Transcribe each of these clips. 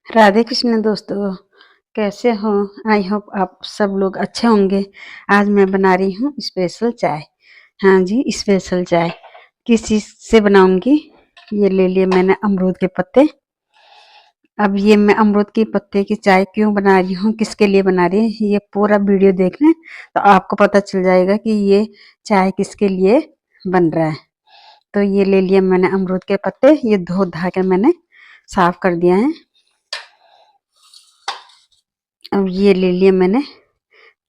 राधे कृष्ण दोस्तों, कैसे हो? आई होप आप सब लोग अच्छे होंगे। आज मैं बना रही हूँ स्पेशल चाय। हाँ जी, स्पेशल चाय किस चीज़ से बनाऊंगी? ये ले लिए मैंने अमरूद के पत्ते। अब ये मैं अमरूद के पत्ते की चाय क्यों बना रही हूँ, किसके लिए बना रही हूँ, ये पूरा वीडियो देखना तो आपको पता चल जाएगा कि ये चाय किसके लिए बन रहा है। तो ये ले लिया मैंने अमरूद के पत्ते, ये धो धा के मैंने साफ कर दिया है। अब ये ले लिया मैंने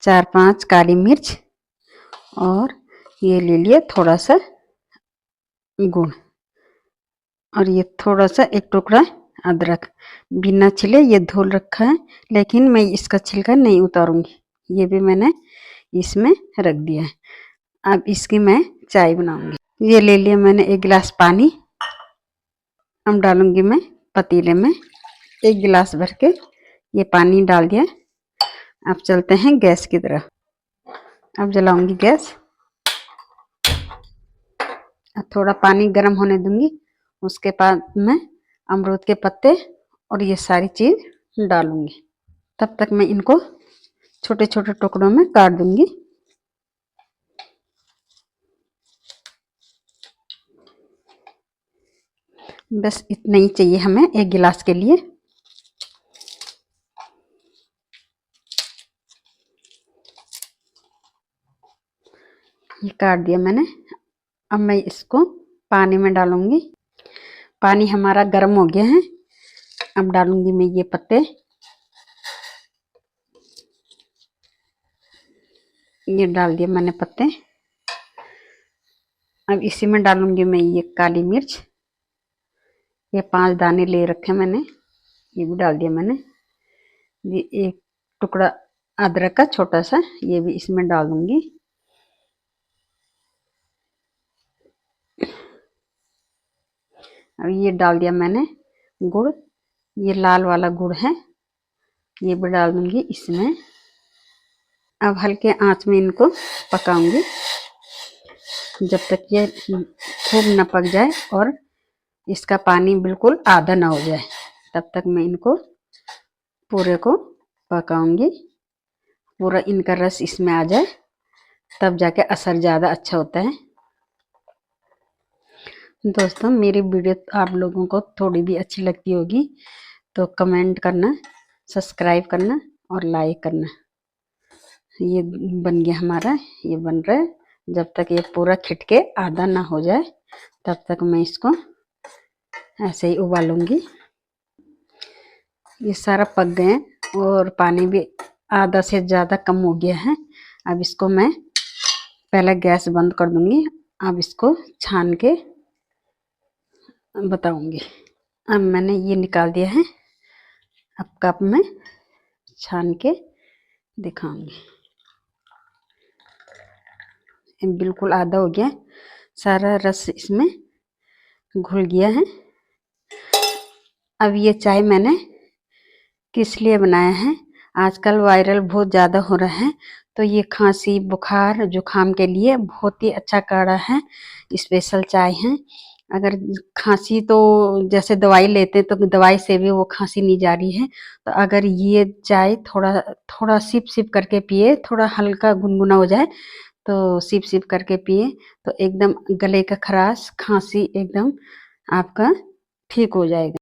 4-5 काली मिर्च और ये ले लिया थोड़ा सा गुड़ और ये थोड़ा सा एक टुकड़ा अदरक बिना छिले ये धुल रखा है, लेकिन मैं इसका छिलका नहीं उतारूंगी। ये भी मैंने इसमें रख दिया है। अब इसकी मैं चाय बनाऊंगी। ये ले लिया मैंने 1 गिलास पानी। अब डालूंगी मैं पतीले में 1 गिलास भर के ये पानी डाल दिया। अब चलते हैं गैस की तरफ। अब जलाऊंगी गैस। थोड़ा पानी गर्म होने दूंगी, उसके बाद मैं अमरूद के पत्ते और ये सारी चीज़ डालूंगी। तब तक मैं इनको छोटे छोटे टुकड़ों में काट दूंगी। बस इतना ही चाहिए हमें 1 गिलास के लिए। ये काट दिया मैंने। अब मैं इसको पानी में डालूंगी। पानी हमारा गर्म हो गया है। अब डालूंगी मैं ये पत्ते। ये डाल दिया मैंने पत्ते। अब इसी में डालूंगी मैं ये काली मिर्च। ये 5 दाने ले रखे मैंने, ये भी डाल दिया मैंने। ये एक टुकड़ा अदरक का छोटा सा, ये भी इसमें डाल दूंगी। अब ये डाल दिया मैंने गुड़, ये लाल वाला गुड़ है, ये भी डाल दूंगी इसमें। अब हल्के आंच में इनको पकाऊंगी जब तक ये खूब न पक जाए और इसका पानी बिल्कुल आधा ना हो जाए। तब तक मैं इनको पूरे को पकाऊंगी, पूरा इनका रस इसमें आ जाए, तब जाके असर ज़्यादा अच्छा होता है। दोस्तों, मेरी वीडियो आप लोगों को थोड़ी भी अच्छी लगती होगी तो कमेंट करना, सब्सक्राइब करना और लाइक करना। ये बन गया हमारा, ये बन रहा है। जब तक ये पूरा खिट के आधा ना हो जाए तब तक मैं इसको ऐसे ही उबालूंगी। ये सारा पक गए और पानी भी आधा से ज़्यादा कम हो गया है। अब इसको मैं पहले गैस बंद कर दूंगी। अब इसको छान के बताऊंगी। अब मैंने ये निकाल दिया है। अब कप में छान के दिखाऊंगी। बिल्कुल आधा हो गया, सारा रस इसमें घुल गया है। अब ये चाय मैंने किस लिए बनाया है, आजकल वायरल बहुत ज़्यादा हो रहा है, तो ये खांसी बुखार जुखाम के लिए बहुत ही अच्छा काढ़ा है, स्पेशल चाय है। अगर खांसी तो जैसे दवाई लेते तो दवाई से भी वो खांसी नहीं जा रही है, तो अगर ये चाय थोड़ा थोड़ा सिप सिप करके पिए, थोड़ा हल्का गुनगुना हो जाए तो सिप सिप करके पिए तो एकदम गले का खराश खांसी एकदम आपका ठीक हो जाएगा।